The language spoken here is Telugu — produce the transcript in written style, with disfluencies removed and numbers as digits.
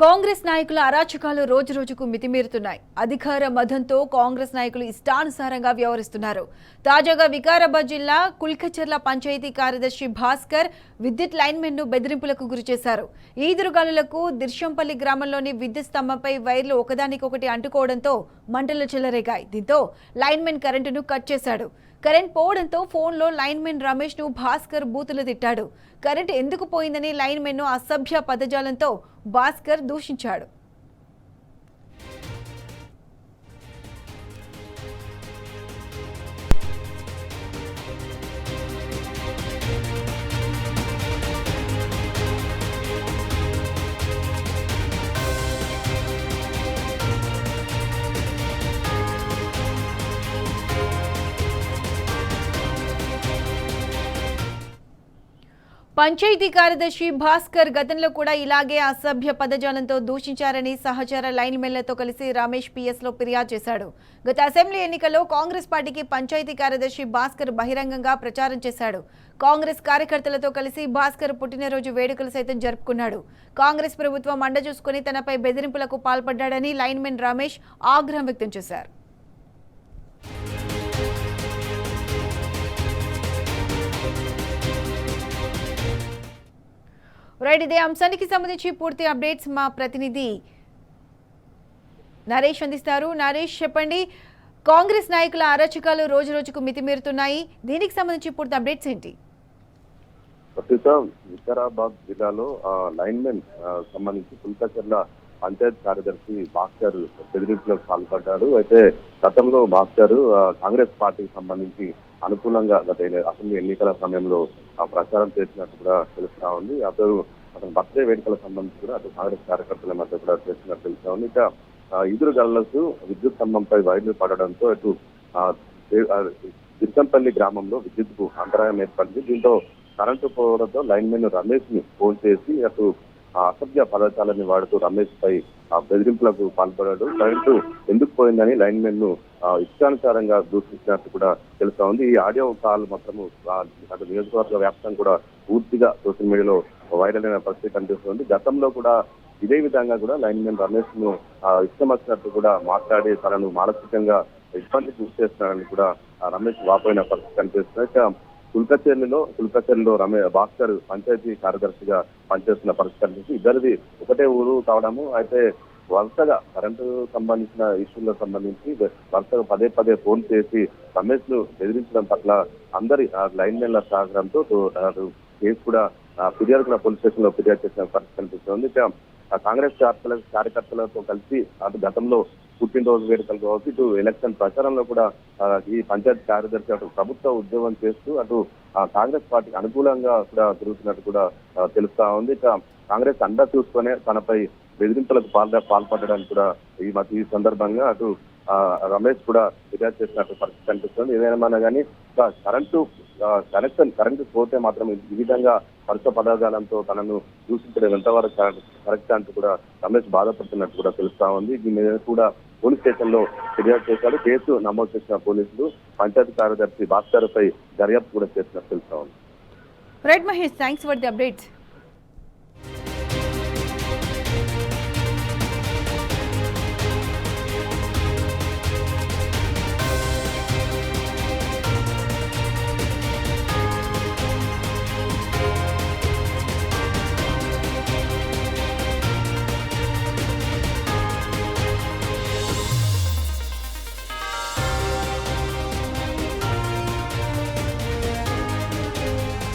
కాంగ్రెస్ నాయకుల అరాచకాలు రోజురోజుకు మితిమీరుతున్నాయి. అధికార మదంతో కాంగ్రెస్ నాయకులు ఇష్టానుసారంగా వ్యవహరిస్తున్నారు. తాజాగా వికారాబాద్ జిల్లా కుల్కచర్ల పంచాయతీ కార్యదర్శి భాస్కర్ విద్యుత్ లైన్మెన్ ను బెదిరింపులకు గురిచేశారు. ఈదురుగాలులకు దిర్శంపల్లి గ్రామంలోని విద్యుత్ స్తంభంపై వైర్లు ఒకదానికొకటి అంటుకోవడంతో మంటలు చెలరేగాయి. దీంతో లైన్మెన్ కరెంటును కట్ చేశాడు. కరెంట్ పోవడంతో ఫోన్లో లైన్మెన్ రమేష్ ను భాస్కర్ బూతులు తిట్టాడు. కరెంట్ ఎందుకు పోయిందని లైన్మెన్ ను అసభ్య పదజాలంతో భాస్కర్ దూషించాడు. పంచాయతీ కార్యదర్శి భాస్కర్ గతంలో కూడా ఇలాగే అసభ్య పదజాలంతో దూషించారని సహచర లైన్మెన్లతో కలిసి రమేష్ పిఎస్ లో ఫిర్యాదు చేశాడు. గత అసెంబ్లీ ఎన్నికల్లో కాంగ్రెస్ పార్టీకి పంచాయతీ కార్యదర్శి భాస్కర్ బహిరంగంగా ప్రచారం చేశాడు. కాంగ్రెస్ కార్యకర్తలతో కలిసి భాస్కర్ పుట్టినరోజు వేడుకలు సైతం జరుపుకున్నాడు. కాంగ్రెస్ ప్రభుత్వం అండ చూసుకుని తనపై బెదిరింపులకు పాల్పడ్డాడని లైన్మెన్ రమేష్ ఆగ్రహం వ్యక్తం చేశారు. రైట్, ఇదే అంశానికి సంబంధించి పూర్తి అప్డేట్స్ మా ప్రతినిధి నరేష్ అందిస్తారు. నరేష్, చెప్పండి, కాంగ్రెస్ నాయకుల అరాచకాలు రోజు రోజుకు మితిమీరుతున్నాయి. దీనికి సంబంధించి పూర్తి అప్డేట్స్ ఏంటి? వికారాబాద్ జిల్లాలో లైన్మెన్ సంబంధించి కుల్కచర్ల పంచాయత్ కార్యదర్శి భాస్కర్ బెదిరింపులకు పాల్పడ్డాడు. అయితే గతంలో భాస్కర్ కాంగ్రెస్ పార్టీకి సంబంధించి అనుకూలంగా గత అసెంబ్లీ ఎన్నికల సమయంలో ప్రచారం చేసినట్టు కూడా తెలుస్తా ఉంది. అతని బర్త్డే వేడుకల సంబంధించి కూడా అటు కాంగ్రెస్ కార్యకర్తల మధ్య కూడా చేసినట్టు తెలుస్తా ఉంది. ఇక ఈదురుగాలులకు విద్యుత్ స్తంభంపై వైర్లు పడడంతో అటు తిరుచంపల్లి గ్రామంలో విద్యుత్ కు అంతరాయం ఏర్పడింది. దీంతో కరెంటు పోవడంతో లైన్మెన్ రమేష్ ని ఫోన్ చేసి అటు అసభ్య పదార్థాలని వాడుతూ రమేష్ పై బెదిరింపులకు పాల్పడ్డాడు. కరెంటు ఎందుకు పోయిందని లైన్మెన్ ను ఇష్టానుసారంగా దూషించినట్టు కూడా తెలుస్తా ఉంది. ఈ ఆడియో కాల్ మాత్రము అటు నియోజకవర్గ వ్యాప్తంగా కూడా పూర్తిగా సోషల్ మీడియాలో వైరల్ అయిన పరిస్థితి కనిపిస్తుంది. గతంలో కూడా ఇదే విధంగా కూడా లైన్మెన్ రమేష్ ను ఇష్టం వచ్చినట్టు కూడా మాట్లాడి తనను మానసికంగా ఇబ్బంది గురి చేస్తున్నారని కూడా రమేష్ వాపోయిన పరిస్థితి కనిపిస్తుంది. కుల్కచర్లలో భాస్కర్ పంచాయతీ కార్యదర్శిగా పనిచేస్తున్న పరిస్థితి కనిపిస్తుంది. ఇద్దరిది ఒకటే ఊరు కావడము, అయితే వరుసగా కరెంటు సంబంధించిన ఇష్యూలకు సంబంధించి వరుసగా పదే పదే ఫోన్ చేసి రమేష్ ను బెదిరించడం పట్ల అందరి లైన్మెన్ల సహకారంతో కేసు కూడా ఫిర్యాదు కూడా పోలీస్ స్టేషన్ లో ఫిర్యాదు చేసిన పరిస్థితి కనిపిస్తుంది. కాంగ్రెస్ కార్యకర్తలతో కలిసి అటు గతంలో పుట్టినరోజు వేడుకలు కావచ్చు, ఇటు ఎలక్షన్ ప్రచారంలో కూడా ఈ పంచాయతీ కార్యదర్శి అటు ప్రభుత్వ ఉద్యోగం చేస్తూ అటు కాంగ్రెస్ పార్టీకి అనుకూలంగా కూడా తిరుగుతున్నట్టు కూడా తెలుస్తా ఉంది. కాంగ్రెస్ అండ చూసుకునే తనపై బెదిరింపులకు పాల్పడడానికి కూడా ఈ సందర్భంగా అటు రమేష్ కూడా ఫిర్యాదు చేసినట్టు పరిస్థితి కనిపిస్తుంది. ఏదైనా కానీ కరెంటు పోతే మాత్రం ఈ విధంగా పరుష పదార్థాలతో తనను దూషించడం ఎంతవరకు కరెక్ట్ అంటూ కూడా రమేష్ బాధపడుతున్నట్టు కూడా తెలుస్తా ఉంది. దీని మీద కూడా పోలీస్ స్టేషన్ లో ఫిర్యాదు చేశారు. కేసు నమోదు చేసిన పోలీసులు పంచాయతీ కార్యదర్శి భాస్కర్ పై దర్యాప్తు కూడా చేసినట్టు తెలుస్తా ఉంది. Right Mahesh, thanks for the updates.